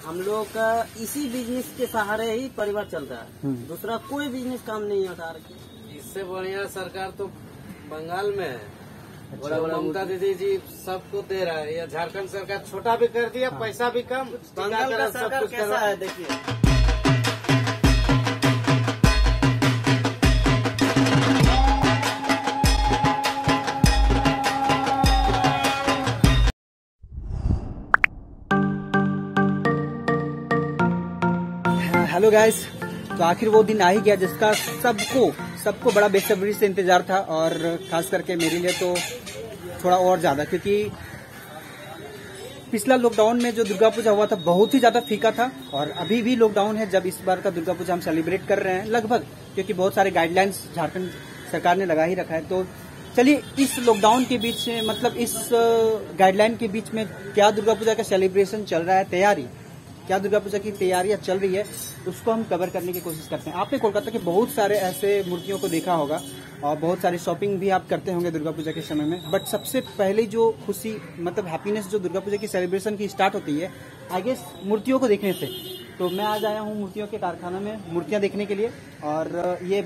हम लोग का इसी बिजनेस के सहारे ही परिवार चल रहा है। दूसरा कोई बिजनेस काम नहीं होता। इससे बढ़िया सरकार तो बंगाल में है। ममता दीदी जी सबको दे रहा है। या झारखंड सरकार छोटा भी कर दिया, पैसा भी कम। बंगाल का सरकार कैसा है देखिए। हेलो गाइस, तो आखिर वो दिन आ ही गया जिसका सबको बड़ा बेसब्री से इंतजार था, और खास करके मेरे लिए तो थोड़ा और ज्यादा, क्योंकि पिछला लॉकडाउन में जो दुर्गा पूजा हुआ था बहुत ही ज्यादा फीका था। और अभी भी लॉकडाउन है जब इस बार का दुर्गा पूजा हम सेलिब्रेट कर रहे हैं लगभग, क्योंकि बहुत सारे गाइडलाइंस झारखंड सरकार ने लगा ही रखा है। तो चलिए इस लॉकडाउन के बीच में, मतलब इस गाइडलाइन के बीच में क्या दुर्गा पूजा का सेलिब्रेशन चल रहा है, क्या दुर्गा पूजा की तैयारियां चल रही है, उसको हम कवर करने की कोशिश करते हैं। आपने कोलकाता के बहुत सारे ऐसे मूर्तियों को देखा होगा और बहुत सारी शॉपिंग भी आप करते होंगे दुर्गा पूजा के समय में, बट सबसे पहले जो खुशी, मतलब हैप्पीनेस जो दुर्गा पूजा की सेलिब्रेशन की स्टार्ट होती है आई गेस मूर्तियों को देखने से। तो मैं आज आया हूँ मूर्तियों के कारखाना में मूर्तियाँ देखने के लिए, और ये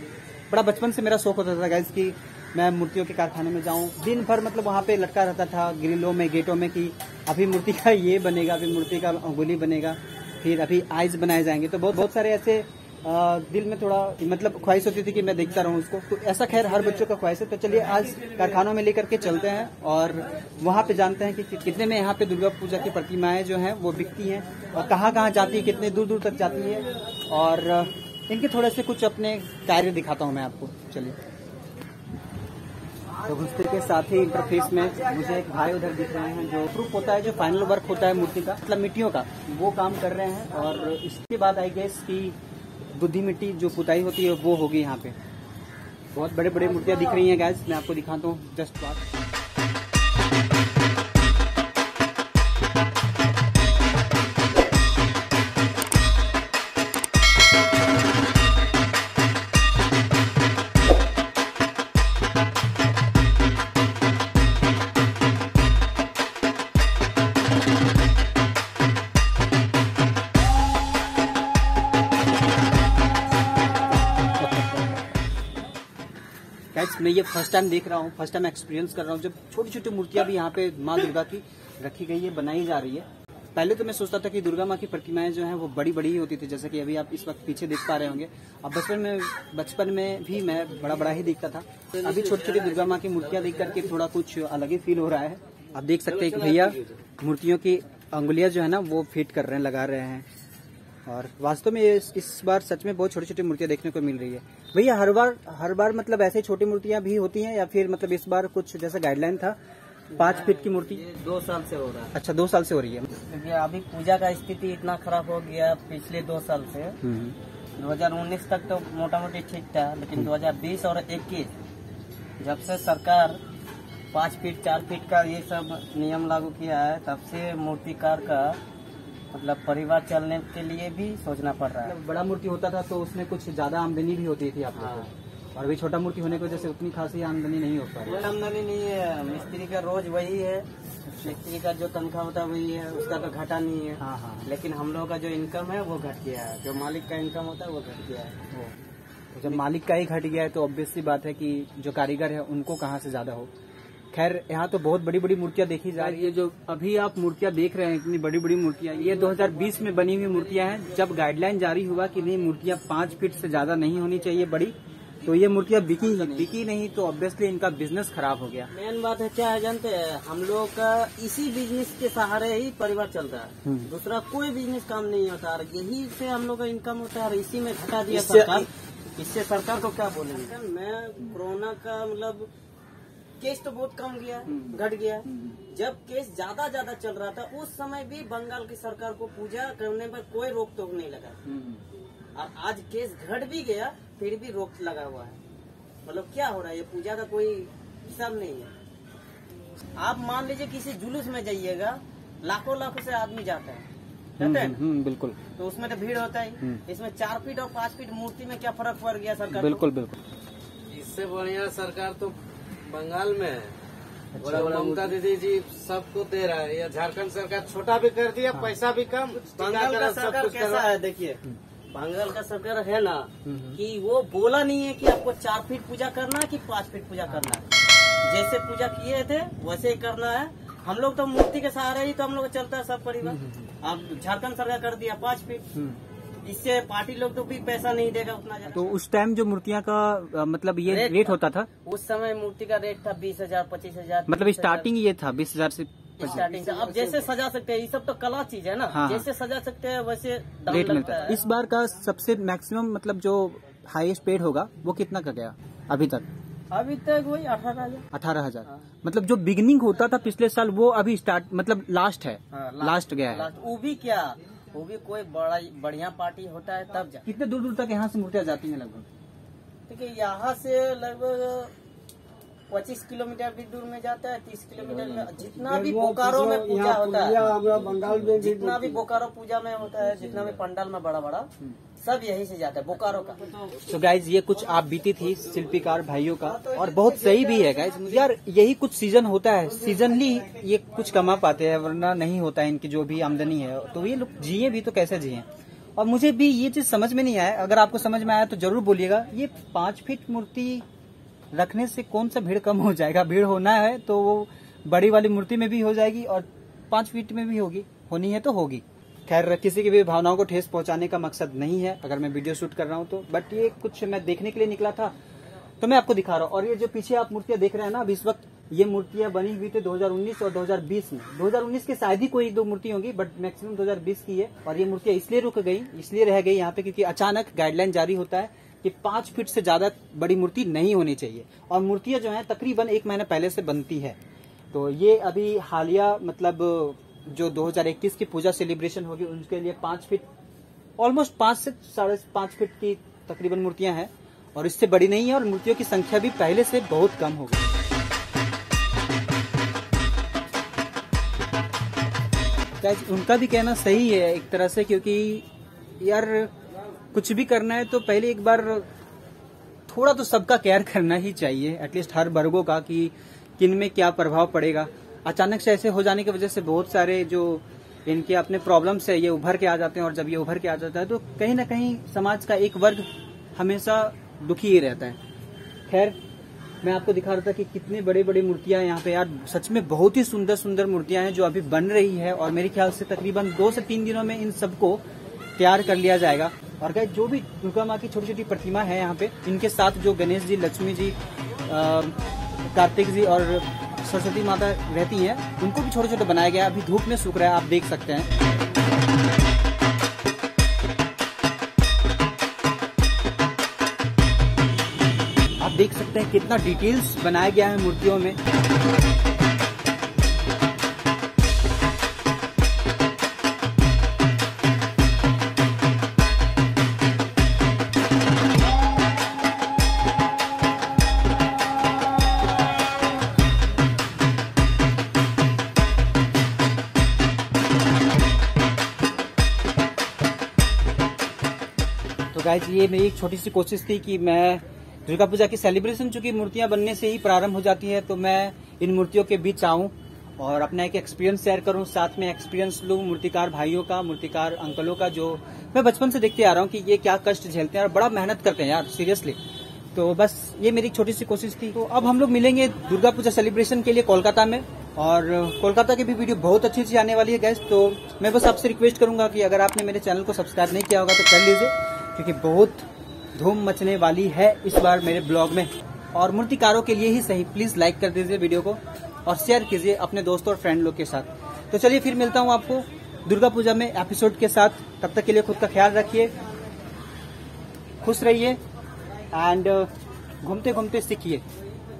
बड़ा बचपन से मेरा शौक होता था गाइस कि मैं मूर्तियों के कारखाने में जाऊं। दिन भर मतलब वहाँ पे लटका रहता था ग्रिलों में, गेटों में, कि अभी मूर्ति का ये बनेगा, अभी मूर्ति का अंगुली बनेगा, फिर अभी आइज बनाए जाएंगे। तो बहुत सारे ऐसे दिल में थोड़ा मतलब ख्वाहिश होती थी कि मैं देखता रहूं उसको। तो ऐसा खैर हर बच्चों का ख्वाहिश है। तो चलिए आज कारखानों में लेकर के चलते हैं और वहाँ पे जानते हैं कि कितने में यहाँ पे दुर्गा पूजा की प्रतिमाएं जो हैं वो बिकती हैं, और कहाँ कहाँ जाती है, कितने दूर दूर तक जाती है, और इनके थोड़े से कुछ अपने कार्य दिखाता हूँ मैं आपको। चलिए, तो घुसते के साथ ही इंटरफेस में मुझे एक भाई उधर दिख रहे हैं जो प्रूफ होता है, जो फाइनल वर्क होता है मूर्ति का, मतलब मिट्टियों का, वो काम कर रहे हैं। और इसके बाद आई गेस की बुद्धि मिट्टी जो पुताई होती है वो होगी। यहाँ पे बहुत बड़े बड़े मूर्तियाँ दिख रही हैं गाइस, मैं आपको दिखाता हूँ जस्ट बात। मैं ये फर्स्ट टाइम देख रहा हूँ, फर्स्ट टाइम एक्सपीरियंस कर रहा हूँ जब छोटी छोटी मूर्तियाँ भी यहाँ पे माँ दुर्गा की रखी गई है, बनाई जा रही है। पहले तो मैं सोचता था कि दुर्गा माँ की प्रतिमाएं जो हैं वो बड़ी बड़ी ही होती थी, जैसा कि अभी आप इस वक्त पीछे देख पा रहे होंगे। अब बचपन में भी मैं बड़ा बड़ा ही देखता था। अभी छोटी छोटी दुर्गा माँ की मूर्तियाँ देख करके थोड़ा कुछ अलग ही फील हो रहा है। आप देख सकते हैं कि भैया मूर्तियों की अंगुलियाँ जो है ना वो फिट कर रहे हैं, लगा रहे हैं। और वास्तव में इस बार सच में बहुत छोटी छोटी मूर्तियां देखने को मिल रही है। भैया हर बार मतलब ऐसे छोटी मूर्तियां भी होती हैं, या फिर मतलब इस बार कुछ जैसा गाइडलाइन था 5 फीट की मूर्ति? 2 साल से हो रहा है। अच्छा, 2 साल से हो रही है। क्योंकि अभी पूजा का स्थिति इतना खराब हो गया पिछले 2 साल से। 2019 तक तो मोटा मोटी ठीक था, लेकिन 2020 और 21 जब से सरकार 5 फीट 4 फीट का ये सब नियम लागू किया है, तब से मूर्तिकार का मतलब परिवार चलने के लिए भी सोचना पड़ रहा है। बड़ा मूर्ति होता था तो उसमें कुछ ज्यादा आमदनी भी होती थी आप लोगों को, और अभी छोटा मूर्ति होने की वजह से उतनी खासी आमदनी नहीं हो पा रही। आमदनी नहीं है, मिस्त्री का रोज वही है, मिस्त्री का जो तनख्वाह होता है वही है, उसका तो घटा नहीं है। हाँ। लेकिन हम लोगों का जो इनकम है वो घट गया है, जो मालिक का इनकम होता है वो घट गया है। तो जब मालिक का ही घट गया है तो ऑब्वियस सी बात है कि जो कारीगर है उनको कहाँ से ज्यादा हो। खैर, यहाँ तो बहुत बड़ी बड़ी मूर्तियाँ देखी जा रही है। जो अभी आप मूर्तियाँ देख रहे हैं, इतनी बड़ी बड़ी मूर्तियाँ, ये 2020 में बनी हुई मूर्तियाँ हैं। जब गाइडलाइन जारी हुआ कि नहीं मूर्तियाँ 5 फीट से ज्यादा नहीं होनी चाहिए बड़ी, तो ये मूर्तियाँ बिकी नहीं, तो ऑब्वियसली इनका बिजनेस खराब हो गया। मेन बात है क्या है जानते हैं, हम लोग का इसी बिजनेस के सहारे ही परिवार चल रहा है। दूसरा कोई बिजनेस काम नहीं होता, और यही से हम लोग का इनकम होता है, और इसी में घटा दिया सरकार। इससे सरकार को क्या बोलेंगे। मैं कोरोना का मतलब केस तो बहुत कम गया, घट गया। जब केस ज्यादा चल रहा था उस समय भी बंगाल की सरकार को पूजा करने पर कोई रोक टोक नहीं लगा, और आज केस घट भी गया फिर भी रोक लगा हुआ है। मतलब क्या हो रहा है, ये पूजा का कोई हिसाब नहीं है। आप मान लीजिए किसी जुलूस में जाइएगा, लाखों से आदमी जाता है, बिल्कुल, तो उसमें तो भीड़ होता है। इसमें 4 फीट और 5 फीट मूर्ति में क्या फर्क पड़ गया सरकार? बिल्कुल। इससे बढ़िया सरकार तो बंगाल में है। ममता दीदी जी सबको दे रहा है। या झारखंड सरकार छोटा भी कर दिया, पैसा भी कम, बंगाल का सरकार कैसा है देखिए, बंगाल का सरकार है ना कि वो बोला नहीं है कि आपको 4 फीट पूजा करना है कि 5 फीट पूजा करना है। जैसे पूजा किए थे वैसे ही करना है। हम लोग तो मूर्ति के सहारे ही तो हम लोग चलता है सब परिवार। अब झारखंड सरकार कर दिया 5 फीट, इससे पार्टी लोग तो भी पैसा नहीं देगा उतना ज्यादा। तो उस टाइम जो मूर्तियां का मतलब ये रेट होता था, उस समय मूर्ति का रेट था 20,000 25,000, मतलब स्टार्टिंग ये था 20,000 से स्टार्टिंग से। अब जैसे सजा सकते हैं, ये सब तो कला चीज है ना। हाँ। जैसे सजा सकते हैं वैसे दाम रेट मिलता लगता है। इस बार का सबसे मैक्सिमम मतलब जो हाईएस्ट पेड होगा वो कितना का गया अभी तक? अभी तक वही 18,000। 18,000। मतलब जो बिगनिंग होता था पिछले साल वो अभी स्टार्ट मतलब लास्ट है, लास्ट गया है। वो भी क्या, वो भी कोई बड़ा बढ़िया पार्टी होता है तब जा। कितने दूर दूर तक यहाँ से मूर्तियाँ जाती हैं लगभग? देखिए यहाँ से लगभग 25 किलोमीटर भी दूर में जाता है, 30 किलोमीटर में। जितना भी बोकारो में पूजा होता है, बंगाल में जितना भी बोकारो पूजा में होता है, जितना भी पंडाल में बड़ा बड़ा, सब यहीं से जाता है बोकारो का। तो गाइज ये कुछ आप बीती थी शिल्पीकार भाइयों का, और बहुत सही भी है गाइज। यार यही कुछ सीजन होता है, सीजनली ये कुछ कमा पाते हैं, वरना नहीं होता है इनकी जो भी आमदनी है। तो ये लोग जिए भी तो कैसे जिए। और मुझे भी ये चीज समझ में नहीं आया, अगर आपको समझ में आया तो जरूर बोलिएगा। ये 5 फीट मूर्ति रखने से कौन सा भीड़ कम हो जाएगा? भीड़ होना है तो वो बड़ी वाली मूर्ति में भी हो जाएगी और 5 फीट में भी होगी, होनी है तो होगी। खैर किसी की भी भावनाओं को ठेस पहुंचाने का मकसद नहीं है अगर मैं वीडियो शूट कर रहा हूं तो, बट ये कुछ मैं देखने के लिए निकला था तो मैं आपको दिखा रहा हूं। और ये जो पीछे आप मूर्तियां देख रहे हैं ना, अभी इस वक्त ये मूर्तियां बनी हुई थी 2019 और 2020 में। 2019 के शायद ही कोई 2 मूर्ति होंगी, बट मैक्सिमम 2020 की है। और ये मूर्तियां इसलिए रुक गई, इसलिए रह गई यहाँ पे क्योंकि अचानक गाइडलाइन जारी होता है कि 5 फीट से ज्यादा बड़ी मूर्ति नहीं होनी चाहिए। और मूर्तियां जो है तकरीबन 1 महीना पहले से बनती है। तो ये अभी हालिया मतलब जो 2021 की पूजा सेलिब्रेशन होगी उनके लिए 5 फीट, ऑलमोस्ट 5 से 5.5 फीट की तकरीबन मूर्तियां हैं, और इससे बड़ी नहीं है। और मूर्तियों की संख्या भी पहले से बहुत कम हो गई। उनका भी कहना सही है एक तरह से, क्योंकि यार कुछ भी करना है तो पहले एक बार थोड़ा तो सबका केयर करना ही चाहिए, एटलीस्ट हर वर्गों का, कि किन में क्या प्रभाव पड़ेगा। अचानक से ऐसे हो जाने की वजह से बहुत सारे जो इनके अपने प्रॉब्लम्स है ये उभर के आ जाते हैं, और जब ये उभर के आ जाता है तो कहीं ना कहीं समाज का एक वर्ग हमेशा दुखी ही रहता है। खैर मैं आपको दिखा रहा था कि कितनी बड़ी बड़ी मूर्तियां यहाँ पे, यार सच में बहुत ही सुंदर सुंदर मूर्तियां हैं जो अभी बन रही है, और मेरे ख्याल से तकरीबन 2 से 3 दिनों में इन सबको तैयार कर लिया जाएगा। और गाइस जो भी दुर्गा माँ की छोटी छोटी प्रतिमा है यहाँ पे, इनके साथ जो गणेश जी, लक्ष्मी जी, कार्तिक जी और सरस्वती माता रहती हैं, उनको भी छोटे छोटे बनाया गया। अभी धूप में सूख रहा है, आप देख सकते हैं। आप देख सकते हैं कितना डिटेल्स बनाया गया है मूर्तियों में। तो गाइस ये मेरी एक छोटी सी कोशिश थी कि मैं दुर्गा पूजा की सेलिब्रेशन, चूंकि मूर्तियां बनने से ही प्रारंभ हो जाती है, तो मैं इन मूर्तियों के बीच आऊं और अपना एक एक्सपीरियंस शेयर करूं, साथ में एक्सपीरियंस लूं मूर्तिकार भाइयों का, मूर्तिकार अंकलों का, जो मैं बचपन से देखते आ रहा हूं कि ये क्या कष्ट झेलते हैं और बड़ा मेहनत करते हैं यार, सीरियसली। तो बस ये मेरी छोटी सी कोशिश थी। तो अब हम लोग मिलेंगे दुर्गा पूजा सेलिब्रेशन के लिए कोलकाता में, और कोलकाता की भी वीडियो बहुत अच्छी आने वाली है गैस। तो मैं बस आपसे रिक्वेस्ट करूंगा कि अगर आपने मेरे चैनल को सब्सक्राइब नहीं किया होगा तो कर लीजिए, क्योंकि बहुत धूम मचने वाली है इस बार मेरे ब्लॉग में। और मूर्तिकारों के लिए ही सही, प्लीज लाइक कर दीजिए वीडियो को और शेयर कीजिए अपने दोस्तों और फ्रेंड लोग के साथ। तो चलिए फिर मिलता हूँ आपको दुर्गा पूजा में एपिसोड के साथ। तब तक के लिए खुद का ख्याल रखिए, खुश रहिए एंड घूमते घूमते सीखिए।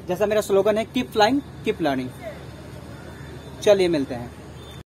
जैसा मेरा स्लोगन है, कीप फ्लाइंग कीप लर्निंग। चलिए मिलते हैं।